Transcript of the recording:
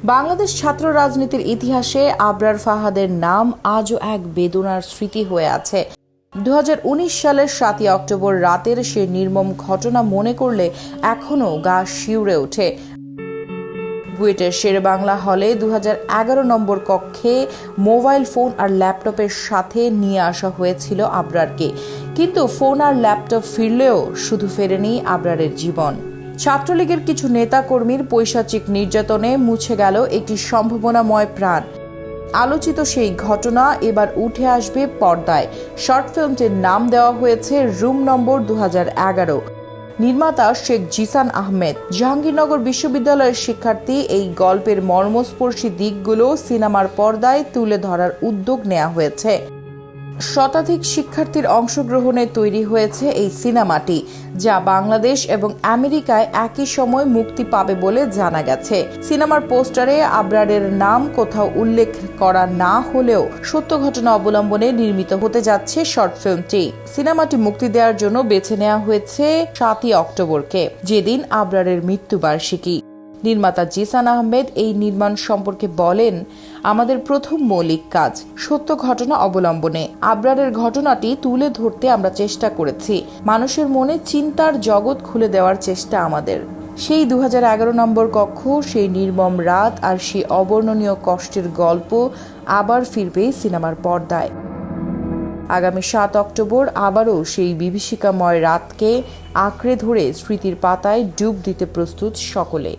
বাংলাদেশ ছাত্র রাজনীতির ইতিহাসে আবরার ফাহাদের নাম আজও এক বেদনার স্মৃতি হয়ে আছে। 2019 সালের 7 অক্টোবর রাতের সে নির্মম ঘটনা মনে করলে এখনও গা শিউরে ওঠে। বুয়েটের শেরেবাংলা হলে 2011 নম্বর কক্ষে মোবাইল ফোন আর ল্যাপটপের সাথে নিয়ে আসা হয়েছিল আবরারকে, কিন্তু ফোন আর ল্যাপটপ ফিরলেও শুধু ফেরেনি আবরারের জীবন। ছাত্রলীগের কিছু নেতাকর্মীর পৈশাচিক নির্যাতনে মুছে গেল একটি সম্ভাবনাময় প্রাণ। আলোচিত সেই ঘটনা এবার উঠে আসবে পর্দায়। শর্ট ফিল্মটির নাম দেওয়া হয়েছে রুম নম্বর 2011। নির্মাতা শেখ জিসান আহমেদ। জাহাঙ্গীরনগর বিশ্ববিদ্যালয়ের শিক্ষার্থী এই গল্পের মর্মস্পর্শী দিকগুলো সিনেমার পর্দায় তুলে ধরার উদ্যোগ নেওয়া হয়েছে। শতাধিক শিক্ষার্থীর অংশগ্রহণে তৈরি হয়েছে এই সিনেমাটি, যা বাংলাদেশ এবং আমেরিকায় একই সময় মুক্তি পাবে বলে জানা গেছে। সিনেমার পোস্টারে আবরারের নাম কোথাও উল্লেখ করা না হলেও সত্য ঘটনা অবলম্বনে নির্মিত হতে যাচ্ছে শর্ট ফিল্মটি। সিনেমাটি মুক্তি দেওয়ার জন্য বেছে নেওয়া হয়েছে 7 অক্টোবরকে, যেদিন আবরারের মৃত্যুবার্ষিকী। নির্মাতা জিসান আহমেদ এই নির্মাণ সম্পর্কে বলেন, আমাদের প্রথম মৌলিক কাজ সত্য ঘটনা অবলম্বনে আবরারের ঘটনাটি তুলে ধরতে আমরা চেষ্টা করেছি। মানুষের মনে চিন্তার জগৎ খুলে দেওয়ার চেষ্টা আমাদের। সেই 2011 নম্বর কক্ষ, সেই নির্মম রাত আর সেই অবর্ণনীয় কষ্টের গল্প আবার ফিরবে সিনেমার পর্দায়। আগামী 7 অক্টোবর আবারও সেই বিভীষিকাময় রাতকে আঁকড়ে ধরে স্মৃতির পাতায় ডুব দিতে প্রস্তুত সকলে।